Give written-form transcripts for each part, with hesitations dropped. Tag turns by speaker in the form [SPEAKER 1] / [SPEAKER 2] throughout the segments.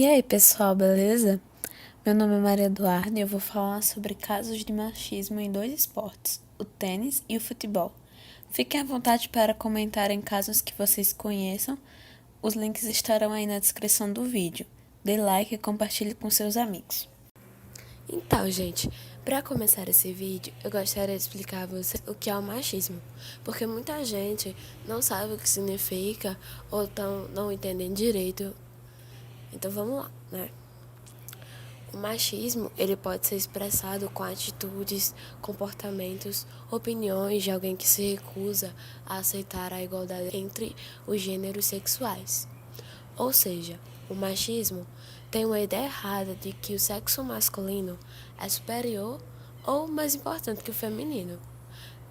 [SPEAKER 1] E aí, pessoal, beleza? Meu nome é Maria Eduarda e eu vou falar sobre casos de machismo em dois esportes, o tênis e o futebol. Fiquem à vontade para comentarem casos que vocês conheçam. Os links estarão aí na descrição do vídeo. Dê like e compartilhe com seus amigos.
[SPEAKER 2] Então, gente, para começar esse vídeo, eu gostaria de explicar a vocês o que é o machismo, porque muita gente não sabe o que significa ou não entendem direito. Então, vamos lá, né? O machismo, ele pode ser expressado com atitudes, comportamentos, opiniões de alguém que se recusa a aceitar a igualdade entre os gêneros sexuais. Ou seja, o machismo tem uma ideia errada de que o sexo masculino é superior ou mais importante que o feminino.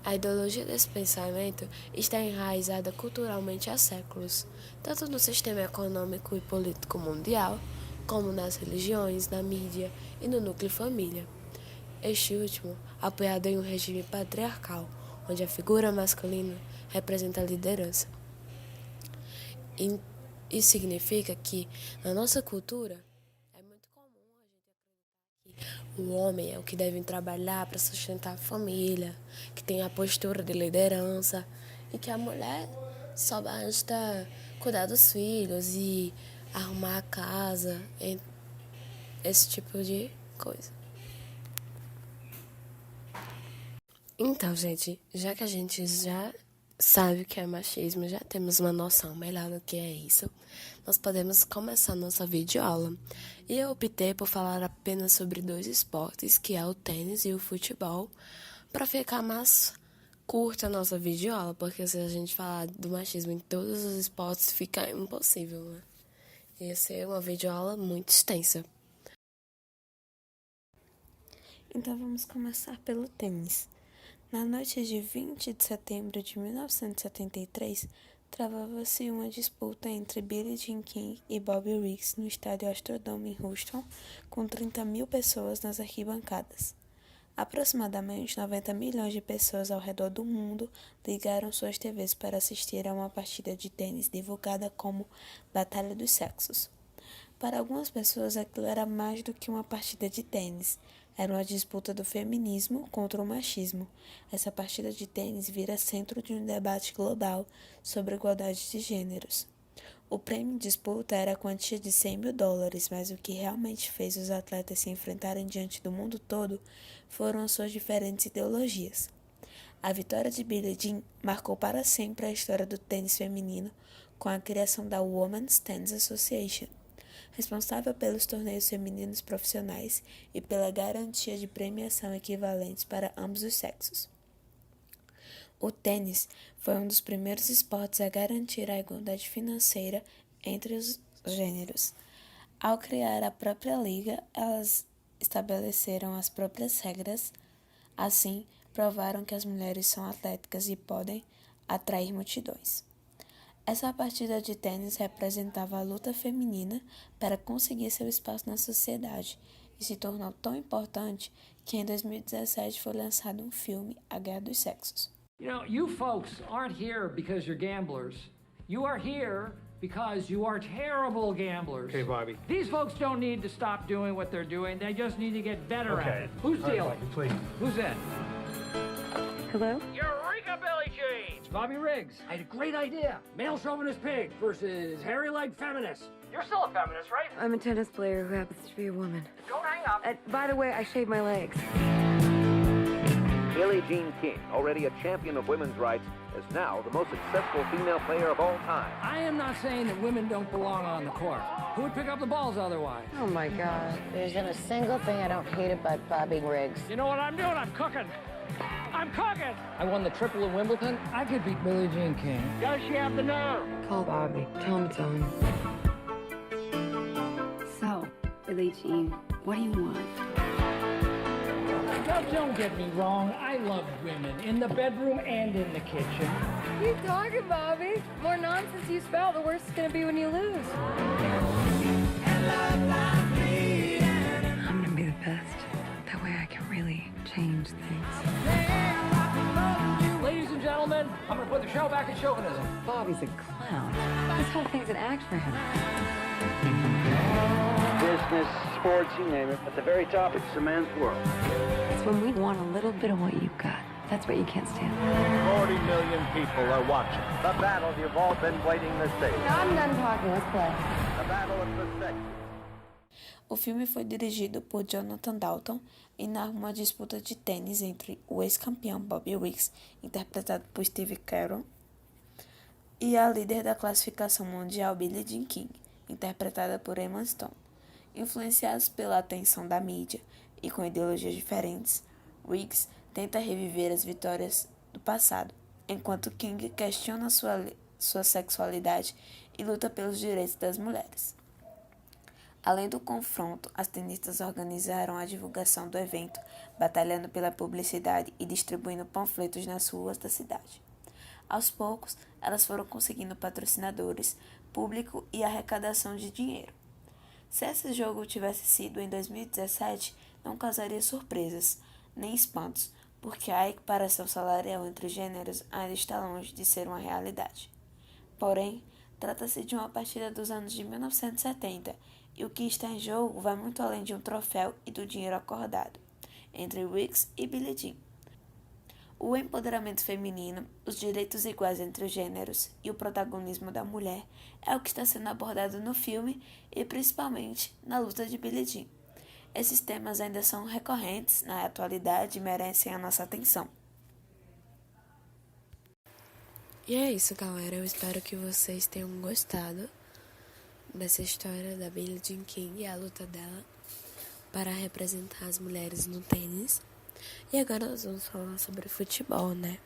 [SPEAKER 2] A ideologia desse pensamento está enraizada culturalmente há séculos, tanto no sistema econômico e político mundial, como nas religiões, na mídia e no núcleo família. Este último, apoiado em um regime patriarcal, onde a figura masculina representa a liderança. Isso significa que, na nossa cultura, é muito comum a gente acreditar que o homem é o que deve trabalhar para sustentar a família, que tem a postura de liderança, e que a mulher só basta cuidar dos filhos e arrumar a casa, esse tipo de coisa. Então, gente, já que a gente já sabe o que é machismo, já temos uma noção melhor do que é isso, nós podemos começar nossa videoaula. E eu optei por falar apenas sobre dois esportes, que é o tênis e o futebol, para ficar mais curta a nossa videoaula, porque se a gente falar do machismo em todos os esportes, fica impossível, né? Ia ser uma videoaula muito extensa.
[SPEAKER 1] Então vamos começar pelo tênis. Na noite de 20 de setembro de 1973, travava-se uma disputa entre Billie Jean King e Bobby Riggs no estádio Astrodome em Houston, com 30 mil pessoas nas arquibancadas. Aproximadamente 90 milhões de pessoas ao redor do mundo ligaram suas TVs para assistir a uma partida de tênis divulgada como Batalha dos Sexos. Para algumas pessoas, aquilo era mais do que uma partida de tênis. Era uma disputa do feminismo contra o machismo. Essa partida de tênis vira centro de um debate global sobre a igualdade de gêneros. O prêmio em disputa era a quantia de $100 mil, mas o que realmente fez os atletas se enfrentarem diante do mundo todo foram suas diferentes ideologias. A vitória de Billie Jean marcou para sempre a história do tênis feminino com a criação da Women's Tennis Association, responsável pelos torneios femininos profissionais e pela garantia de premiação equivalentes para ambos os sexos. O tênis foi um dos primeiros esportes a garantir a igualdade financeira entre os gêneros. Ao criar a própria liga, elas estabeleceram as próprias regras, assim provaram que as mulheres são atléticas e podem atrair multidões. Essa partida de tênis representava a luta feminina para conseguir seu espaço na sociedade e se tornou tão importante que em 2017 foi lançado um filme, A Guerra dos Sexos.
[SPEAKER 3] You know, you folks aren't here because you're gamblers. You are here because you are terrible gamblers.
[SPEAKER 4] Okay, Bobby.
[SPEAKER 3] These folks don't need to stop doing what they're doing. They just need to get better at
[SPEAKER 4] Okay.
[SPEAKER 3] it. Who's
[SPEAKER 4] All right,
[SPEAKER 3] dealing?
[SPEAKER 4] Bobby, please.
[SPEAKER 3] Who's in?
[SPEAKER 5] Hello?
[SPEAKER 3] Eureka, Billie Jean! It's Bobby Riggs. I had a great idea. Male chauvinist pig versus hairy-legged feminist. You're still a feminist, right?
[SPEAKER 5] I'm a tennis player who happens to be a woman.
[SPEAKER 3] Don't hang up.
[SPEAKER 5] By the way, I shaved my legs.
[SPEAKER 6] Billie Jean King, already a champion of women's rights, is now the most successful female player of all time.
[SPEAKER 3] I am not saying that women don't belong on the court. Who would pick up the balls otherwise?
[SPEAKER 5] Oh my God.
[SPEAKER 7] There isn't a single thing I don't hate about Bobby Riggs.
[SPEAKER 3] You know what I'm doing? I'm cooking. I'm cooking! I won the triple at Wimbledon. I could beat Billie Jean King. Does she have the nerve?
[SPEAKER 5] Call Bobby. Tell him it's on.
[SPEAKER 8] So, Billie Jean, what do you want?
[SPEAKER 3] Now, don't get me wrong. I love women in the bedroom and in the kitchen.
[SPEAKER 5] What are you talking, Bobby? The more nonsense you spout, the worse it's gonna be when you lose. I'm gonna be the best. That way I can really change things.
[SPEAKER 3] Ladies and gentlemen, I'm gonna put the show back in chauvinism.
[SPEAKER 5] Bobby's a clown. This whole thing's an act for him.
[SPEAKER 4] tennis, sports, you name it. At the very top, it's the man's world.
[SPEAKER 8] It's when we want a little bit of what you've got. That's what you can't stand.
[SPEAKER 6] 40 million people are watching. The battle you've all been waiting to see.
[SPEAKER 7] I'm done talking. Let's play.
[SPEAKER 6] The battle of the sexes.
[SPEAKER 1] O filme foi dirigido por Jonathan Dayton e narra uma disputa de tênis entre o ex-campeão Bobby Riggs, interpretado por Steve Carell, e a líder da classificação mundial Billie Jean King, interpretada por Emma Stone. Influenciados pela atenção da mídia e com ideologias diferentes, Riggs tenta reviver as vitórias do passado, enquanto King questiona sua sexualidade e luta pelos direitos das mulheres. Além do confronto, as tenistas organizaram a divulgação do evento, batalhando pela publicidade e distribuindo panfletos nas ruas da cidade. Aos poucos, elas foram conseguindo patrocinadores, público e arrecadação de dinheiro. Se esse jogo tivesse sido em 2017, não causaria surpresas, nem espantos, porque a equiparação salarial entre os gêneros ainda está longe de ser uma realidade. Porém, trata-se de uma partida dos anos de 1970, e o que está em jogo vai muito além de um troféu e do dinheiro acordado, entre Riggs e Billie Jean. O empoderamento feminino, os direitos iguais entre os gêneros e o protagonismo da mulher é o que está sendo abordado no filme e principalmente na luta de Billie Jean. Esses temas ainda são recorrentes na atualidade e merecem a nossa atenção.
[SPEAKER 2] E é isso, galera. Eu espero que vocês tenham gostado dessa história da Billie Jean King e a luta dela para representar as mulheres no tênis. E agora nós vamos falar sobre futebol, né?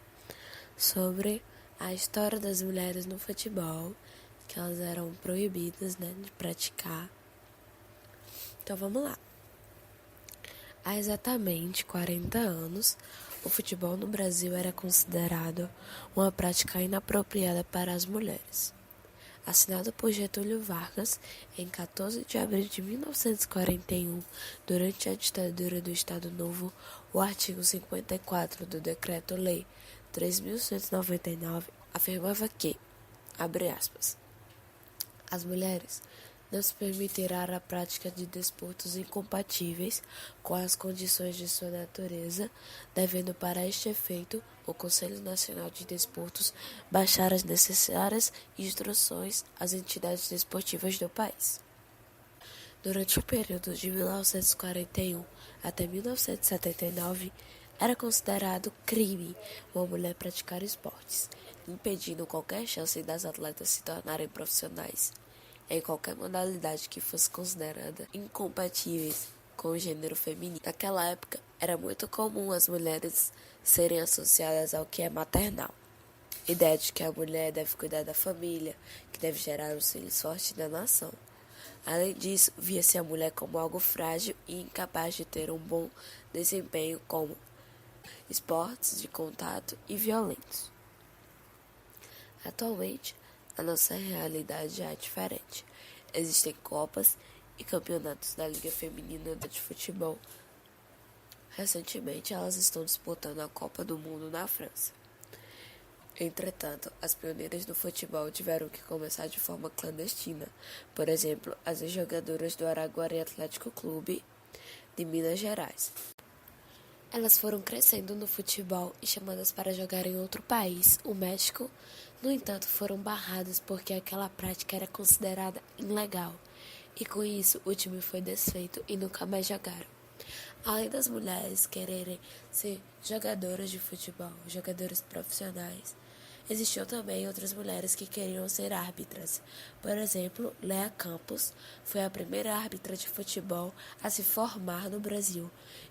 [SPEAKER 2] Sobre a história das mulheres no futebol, que elas eram proibidas, né, de praticar. Então vamos lá. Há exatamente 40 anos, o futebol no Brasil era considerado uma prática inapropriada para as mulheres. Assinado por Getúlio Vargas em 14 de abril de 1941, durante a ditadura do Estado Novo, o artigo 54 do Decreto-Lei 3.199 afirmava que, abre aspas, as mulheres não se permitirá a prática de desportos incompatíveis com as condições de sua natureza, devendo para este efeito o Conselho Nacional de Desportos baixar as necessárias instruções às entidades desportivas do país. Durante o período de 1941 até 1979, era considerado crime uma mulher praticar esportes, impedindo qualquer chance das atletas se tornarem profissionais em qualquer modalidade que fosse considerada incompatíveis com o gênero feminino. Naquela época, era muito comum as mulheres serem associadas ao que é maternal. Ideia de que a mulher deve cuidar da família, que deve gerar os filhos fortes da nação. Além disso, via-se a mulher como algo frágil e incapaz de ter um bom desempenho como esportes de contato e violentos. Atualmente, a nossa realidade já é diferente. Existem copas e campeonatos da Liga Feminina de Futebol. Recentemente, elas estão disputando a Copa do Mundo na França. Entretanto, as pioneiras do futebol tiveram que começar de forma clandestina. Por exemplo, as jogadoras do Araguari Atlético Clube de Minas Gerais. Elas foram crescendo no futebol e chamadas para jogar em outro país, o México. No entanto, foram barradas porque aquela prática era considerada ilegal. E com isso, o time foi desfeito e nunca mais jogaram. Além das mulheres quererem ser jogadoras de futebol, jogadoras profissionais, existiam também outras mulheres que queriam ser árbitras. Por exemplo, Lea Campos foi a primeira árbitra de futebol a se formar no Brasil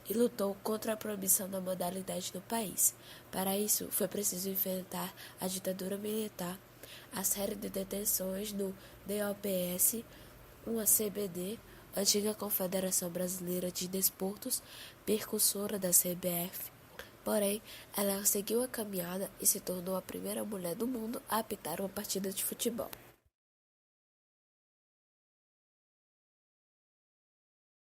[SPEAKER 2] e lutou contra a proibição da modalidade no país. Para isso, foi preciso enfrentar a ditadura militar, a série de detenções no DOPS, uma CBD, antiga Confederação Brasileira de Desportos, precursora da CBF. Porém, ela seguiu a caminhada e se tornou a primeira mulher do mundo a apitar uma partida de futebol.